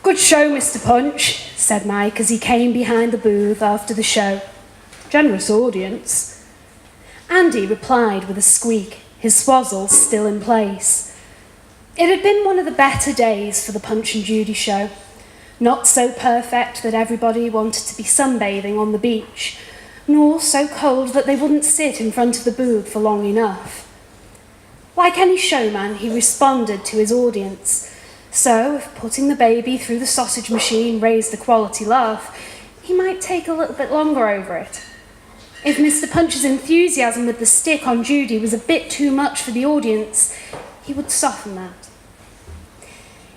"Good show, Mr. Punch," said Mike as he came behind the booth after the show. "Generous audience." Andy replied with a squeak, his swazzle still in place. It had been one of the better days for the Punch and Judy show. Not so perfect that everybody wanted to be sunbathing on the beach, nor so cold that they wouldn't sit in front of the booth for long enough. Like any showman, he responded to his audience. So, if putting the baby through the sausage machine raised the quality laugh, he might take a little bit longer over it. If Mr. Punch's enthusiasm with the stick on Judy was a bit too much for the audience, he would soften that.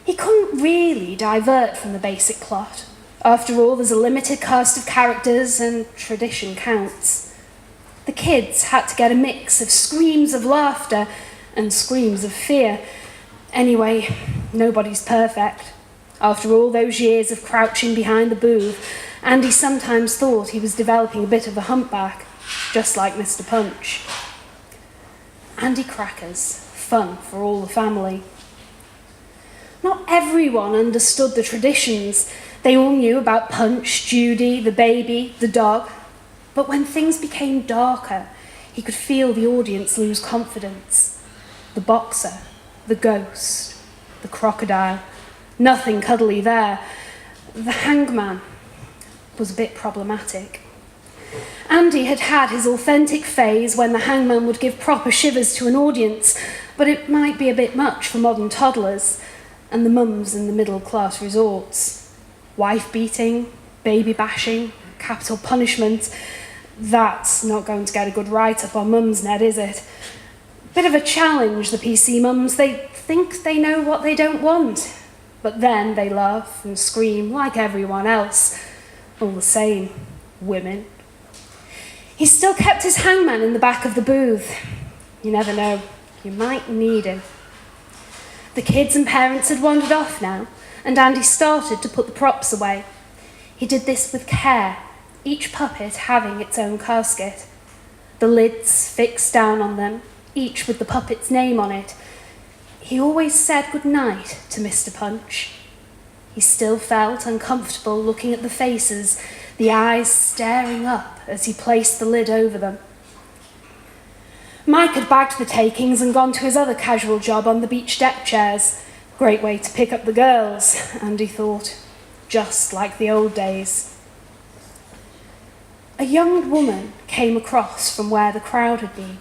He couldn't really divert from the basic plot. After all, there's a limited cast of characters and tradition counts. The kids had to get a mix of screams of laughter and screams of fear. Anyway, nobody's perfect. After all those years of crouching behind the booth, Andy sometimes thought he was developing a bit of a humpback, just like Mr. Punch. Andy crackers, fun for all the family. Not everyone understood the traditions. They all knew about Punch, Judy, the baby, the dog. But when things became darker, he could feel the audience lose confidence. The boxer, the ghost, the crocodile, nothing cuddly there. The hangman was a bit problematic. Andy had had his authentic phase when the hangman would give proper shivers to an audience, but it might be a bit much for modern toddlers and the mums in the middle-class resorts. Wife beating, baby bashing, capital punishment. That's not going to get a good write-up on Mumsnet, is it? Bit of a challenge, the PC mums. They think they know what they don't want, but then they laugh and scream like everyone else. All the same, women. He still kept his hangman in the back of the booth. You never know, you might need him. The kids and parents had wandered off now, and Andy started to put the props away. He did this with care, each puppet having its own casket. The lids fixed down on them, each with the puppet's name on it. He always said good night to Mr. Punch. He still felt uncomfortable looking at the faces, the eyes staring up as he placed the lid over them. Mike had bagged the takings and gone to his other casual job on the beach deck chairs. Great way to pick up the girls, Andy thought, just like the old days. A young woman came across from where the crowd had been.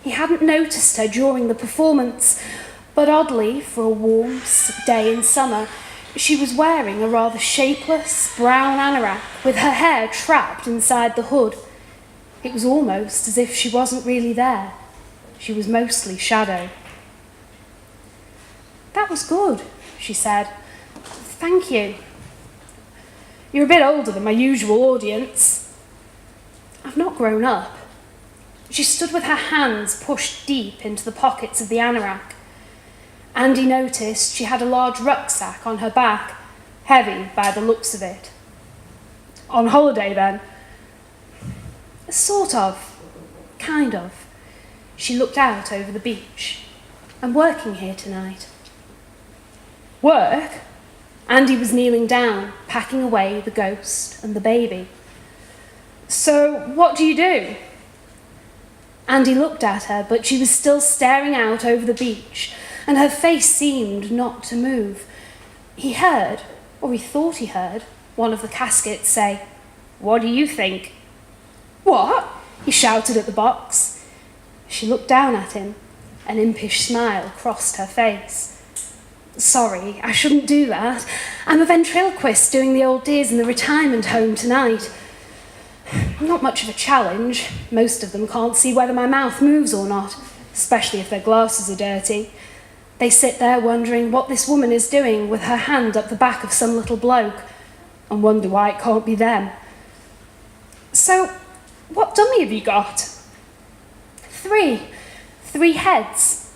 He hadn't noticed her during the performance, but oddly, for a warm day in summer, she was wearing a rather shapeless brown anorak with her hair trapped inside the hood. It was almost as if she wasn't really there. She was mostly shadow. "That was good," she said. "Thank you. You're a bit older than my usual audience." "I've not grown up." She stood with her hands pushed deep into the pockets of the anorak. Andy noticed she had a large rucksack on her back, heavy by the looks of it. "On holiday, then?" "Sort of. Kind of." She looked out over the beach. "I'm working here tonight." "Work?" Andy was kneeling down, packing away the ghost and the baby. "So, what do you do?" Andy looked at her, but she was still staring out over the beach, and her face seemed not to move. He heard, or he thought he heard, one of the caskets say, "What do you think?" "What?" he shouted at the box. She looked down at him. An impish smile crossed her face. "Sorry, I shouldn't do that. I'm a ventriloquist doing the old dears in the retirement home tonight. Not much of a challenge. Most of them can't see whether my mouth moves or not, especially if their glasses are dirty. They sit there wondering what this woman is doing with her hand up the back of some little bloke, and wonder why it can't be them. So, what dummy have you got?" Three heads.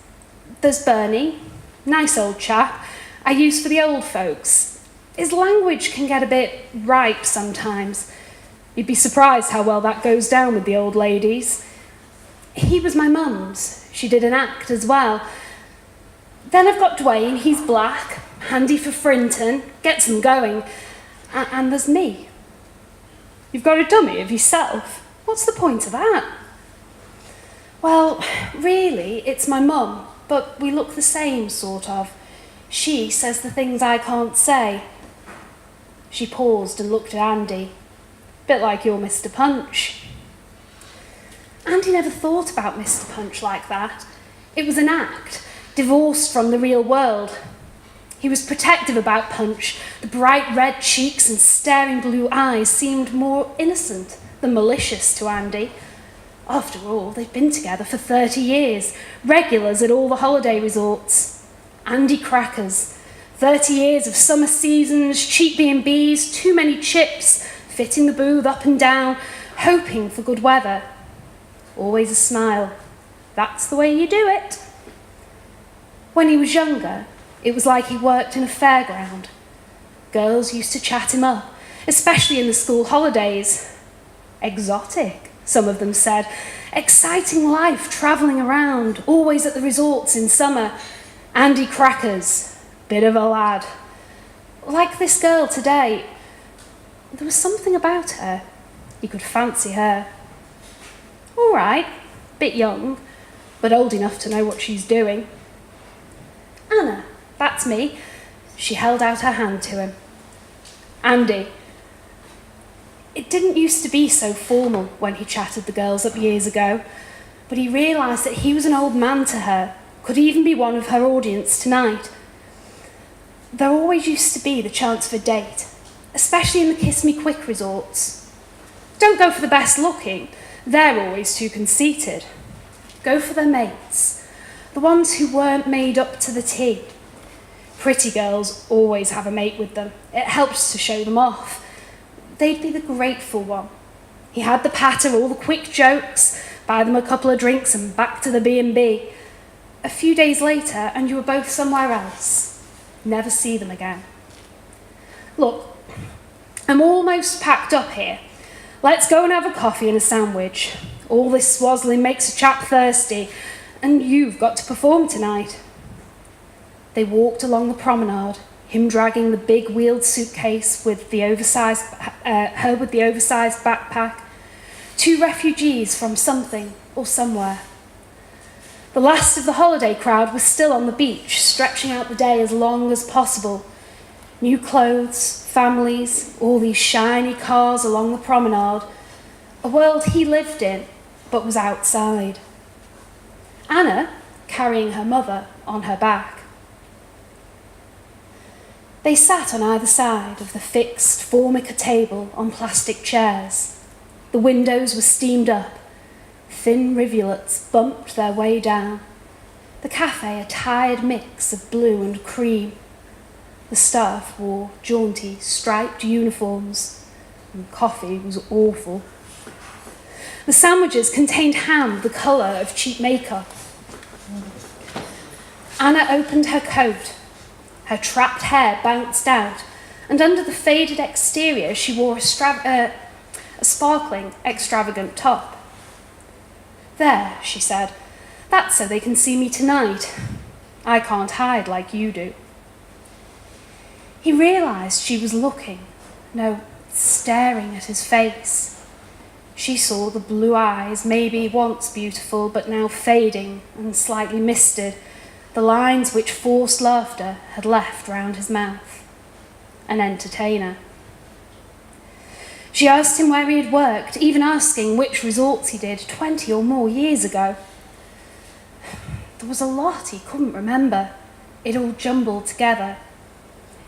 There's Bernie, nice old chap, I use for the old folks. His language can get a bit ripe sometimes. You'd be surprised how well that goes down with the old ladies. He was my mum's. She did an act as well. Then I've got Dwayne, he's black, handy for Frinton, gets them going. And there's me. You've got a dummy of yourself. What's the point of that? Well, really, it's my mum, but we look the same, sort of. She says the things I can't say. She paused and looked at Andy. Bit like your Mr. Punch. Andy never thought about Mr. Punch like that. It was an act, divorced from the real world. He was protective about Punch. The bright red cheeks and staring blue eyes seemed more innocent than malicious to Andy. After all, they'd been together for 30 years, regulars at all the holiday resorts. Andy crackers, 30 years of summer seasons, cheap B&Bs, too many chips, fitting the booth up and down, hoping for good weather. Always a smile. That's the way you do it. When he was younger, it was like he worked in a fairground. Girls used to chat him up, especially in the school holidays. Exotic, some of them said. Exciting life, travelling around, always at the resorts in summer. Andy crackers, bit of a lad. Like this girl today, there was something about her. You could fancy her. All right, bit young, but old enough to know what she's doing. Anna, that's me. She held out her hand to him. Andy. It didn't used to be so formal when he chatted the girls up years ago, but he realised that he was an old man to her, could even be one of her audience tonight. There always used to be the chance for a date, especially in the Kiss Me Quick resorts. Don't go for the best looking, they're always too conceited. Go for their mates, the ones who weren't made up to the T. Pretty girls always have a mate with them. It helps to show them off. They'd be the grateful one. He had the patter, all the quick jokes, buy them a couple of drinks and back to the B&B. A few days later and you were both somewhere else. Never see them again. Look, I'm almost packed up here. Let's go and have a coffee and a sandwich. All this swazzling makes a chap thirsty, and you've got to perform tonight. They walked along the promenade, him dragging the big wheeled suitcase with the oversized, her with the oversized backpack. Two refugees from something or somewhere. The last of the holiday crowd was still on the beach, stretching out the day as long as possible. New clothes, families, all these shiny cars along the promenade. A world he lived in, but was outside. Anna carrying her mother on her back. They sat on either side of the fixed formica table on plastic chairs. The windows were steamed up. Thin rivulets bumped their way down. The cafe a tired mix of blue and cream. The staff wore jaunty, striped uniforms, and coffee was awful. The sandwiches contained ham the colour of cheap makeup. Anna opened her coat. Her trapped hair bounced out, and under the faded exterior she wore a sparkling, extravagant top. There, she said, that's so they can see me tonight. I can't hide like you do. He realised she was looking, no, staring at his face. She saw the blue eyes, maybe once beautiful, but now fading and slightly misted, the lines which forced laughter had left round his mouth. An entertainer. She asked him where he had worked, even asking which resorts he did 20 or more years ago. There was a lot he couldn't remember. It all jumbled together.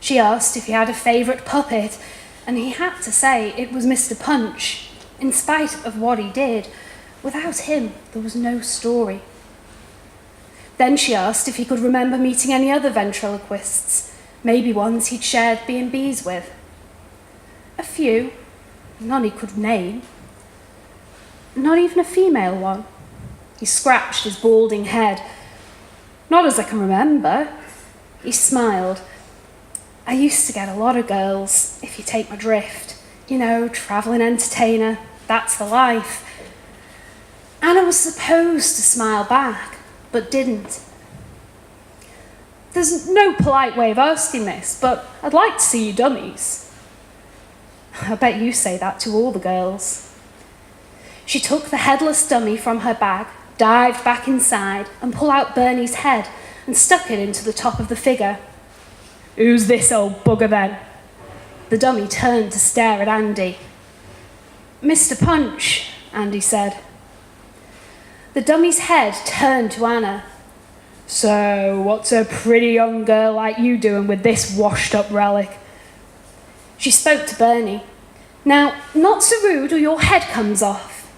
She asked if he had a favourite puppet, and he had to say it was Mr. Punch. In spite of what he did, without him there was no story. Then she asked if he could remember meeting any other ventriloquists, maybe ones he'd shared B&Bs with. A few, none he could name. Not even a female one. He scratched his balding head. Not as I can remember. He smiled. I used to get a lot of girls, if you take my drift. You know, travelling entertainer, that's the life. Anna was supposed to smile back, but didn't. There's no polite way of asking this, but I'd like to see your dummies. I bet you say that to all the girls. She took the headless dummy from her bag, dived back inside, and pulled out Bernie's head and stuck it into the top of the figure. Who's this old bugger then? The dummy turned to stare at Andy. Mr. Punch, Andy said. The dummy's head turned to Anna. So, what's a pretty young girl like you doing with this washed-up relic? She spoke to Bernie. Now, not so rude or your head comes off.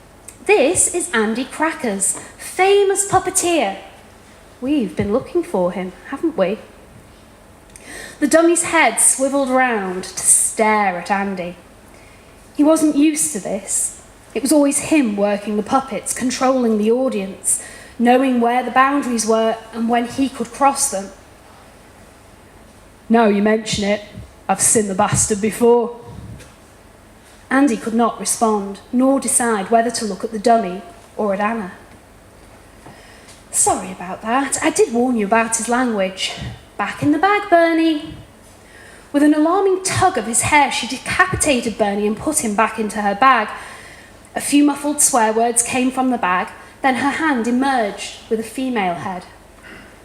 This is Andy Crackers, famous puppeteer. We've been looking for him, haven't we? The dummy's head swiveled round to stare at Andy. He wasn't used to this. It was always him working the puppets, controlling the audience, knowing where the boundaries were and when he could cross them. Now you mention it, I've seen the bastard before. Andy could not respond, nor decide whether to look at the dummy or at Anna. Sorry about that. I did warn you about his language. Back in the bag, Bernie. With an alarming tug of his hair, she decapitated Bernie and put him back into her bag. A few muffled swear words came from the bag, then her hand emerged with a female head.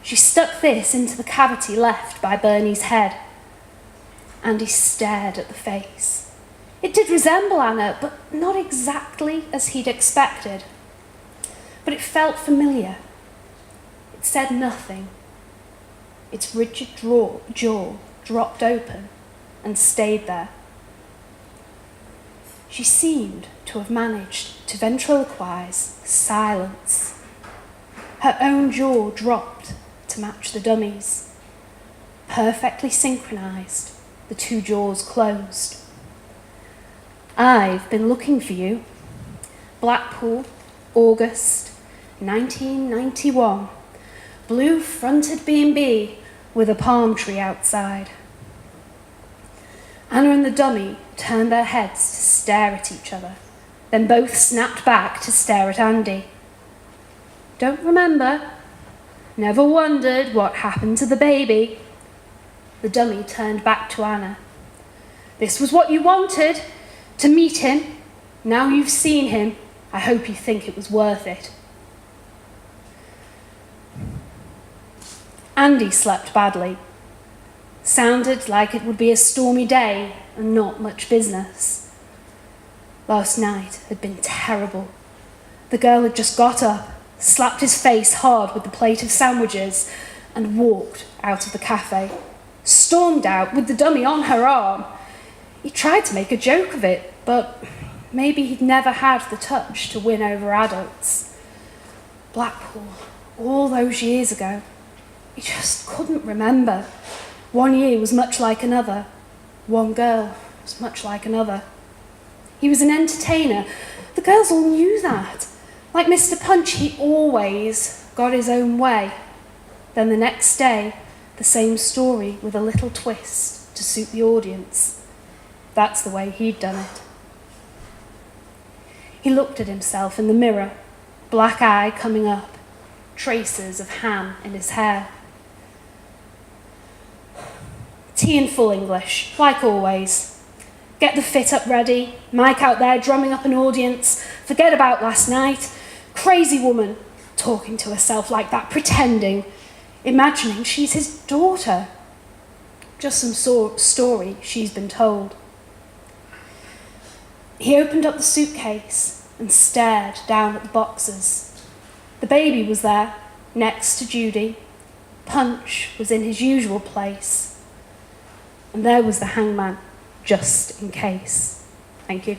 She stuck this into the cavity left by Bernie's head. Andy stared at the face. It did resemble Anna, but not exactly as he'd expected. But it felt familiar. It said nothing. Its rigid jaw dropped open and stayed there. She seemed to have managed to ventriloquize silence. Her own jaw dropped to match the dummy's. Perfectly synchronized, the two jaws closed. I've been looking for you. Blackpool, August 1991. Blue-fronted B&B with a palm tree outside. Anna and the dummy turned their heads to stare at each other, then both snapped back to stare at Andy. Don't remember? Never wondered what happened to the baby? The dummy turned back to Anna. This was what you wanted, to meet him. Now you've seen him, I hope you think it was worth it. Andy slept badly. Sounded like it would be a stormy day and not much business. Last night had been terrible. The girl had just got up, slapped his face hard with the plate of sandwiches, and walked out of the cafe. Stormed out with the dummy on her arm. He tried to make a joke of it, but maybe he'd never had the touch to win over adults. Blackpool, all those years ago. He just couldn't remember. One year was much like another. One girl was much like another. He was an entertainer. The girls all knew that. Like Mr. Punch, he always got his own way. Then the next day, the same story with a little twist to suit the audience. That's the way he'd done it. He looked at himself in the mirror, black eye coming up, traces of ham in his hair. Tea in full English, like always. Get the fit up ready, Mike out there drumming up an audience, forget about last night. Crazy woman, talking to herself like that, pretending, imagining she's his daughter. Just some story she's been told. He opened up the suitcase and stared down at the boxes. The baby was there, next to Judy. Punch was in his usual place. And there was the hangman, just in case. Thank you.